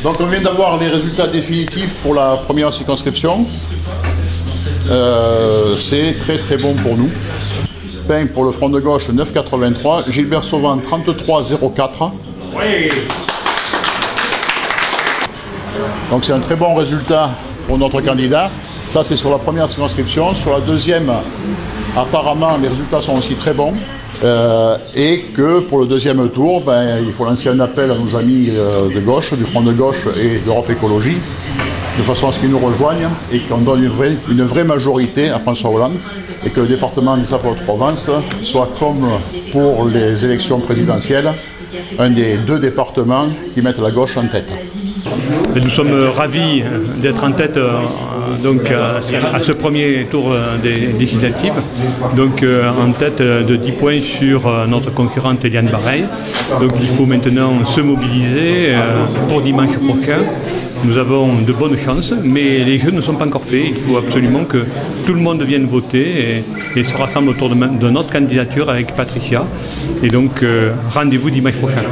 Donc on vient d'avoir les résultats définitifs pour la première circonscription. C'est très très bon pour nous. Pain pour le front de gauche 9,83, Gilbert Sauvant 33,04. Oui. Donc c'est un très bon résultat pour notre candidat. Ça c'est sur la première circonscription. Sur la deuxième, apparemment les résultats sont aussi très bons. Et que pour le deuxième tour, il faut lancer un appel à nos amis de gauche, du Front de gauche et d'Europe Écologie, de façon à ce qu'ils nous rejoignent et qu'on donne une vraie majorité à François Hollande et que le département des Alpes-de-Haute-Provence soit, comme pour les élections présidentielles, un des deux départements qui mettent la gauche en tête. Nous sommes ravis d'être en tête à ce premier tour des législatives, en tête de 10 points sur notre concurrente Eliane Bareil. Donc il faut maintenant se mobiliser pour dimanche prochain. Nous avons de bonnes chances, mais les jeux ne sont pas encore faits. Il faut absolument que tout le monde vienne voter et se rassemble autour de notre candidature avec Patricia. Et donc rendez-vous dimanche prochain.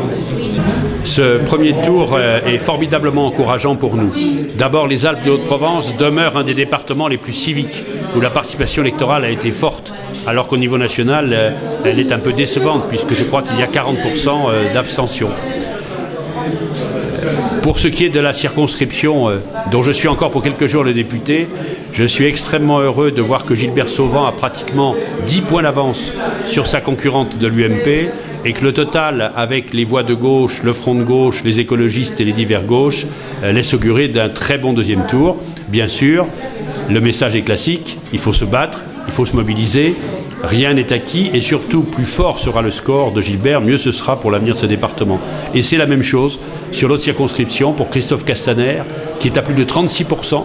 Ce premier tour est formidablement encourageant pour nous. D'abord, les Alpes-de-Haute-Provence demeurent un des départements les plus civiques, où la participation électorale a été forte, alors qu'au niveau national, elle est un peu décevante, puisque je crois qu'il y a 40% d'abstention. Pour ce qui est de la circonscription, dont je suis encore pour quelques jours le député, je suis extrêmement heureux de voir que Gilbert Sauvant a pratiquement 10 points d'avance sur sa concurrente de l'UMP, et que le total, avec les voix de gauche, le front de gauche, les écologistes et les divers gauches, laisse augurer d'un très bon deuxième tour. Bien sûr, le message est classique, il faut se battre, il faut se mobiliser, rien n'est acquis, et surtout, plus fort sera le score de Gilbert, mieux ce sera pour l'avenir de ce département. Et c'est la même chose sur l'autre circonscription pour Christophe Castaner, qui est à plus de 36%,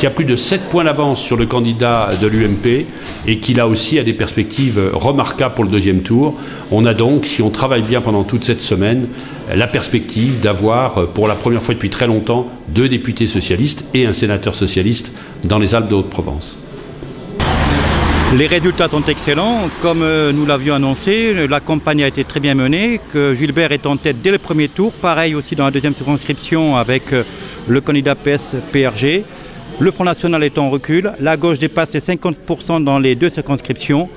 qui a plus de 7 points d'avance sur le candidat de l'UMP et qui là aussi a des perspectives remarquables pour le deuxième tour. On a donc, si on travaille bien pendant toute cette semaine, la perspective d'avoir, pour la première fois depuis très longtemps, 2 députés socialistes et un sénateur socialiste dans les Alpes-de-Haute-Provence. Les résultats sont excellents. Comme nous l'avions annoncé, la campagne a été très bien menée, que Gilbert est en tête dès le premier tour. Pareil aussi dans la deuxième circonscription avec le candidat PS-PRG. Le Front National est en recul. La gauche dépasse les 50% dans les 2 circonscriptions.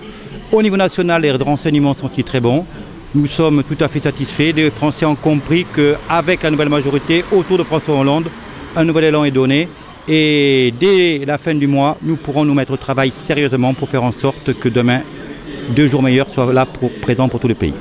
Au niveau national, les renseignements sont aussi très bons. Nous sommes tout à fait satisfaits. Les Français ont compris qu'avec la nouvelle majorité autour de François Hollande, un nouvel élan est donné. Et dès la fin du mois, nous pourrons nous mettre au travail sérieusement pour faire en sorte que demain, 2 jours meilleurs soient là présents pour tout le pays.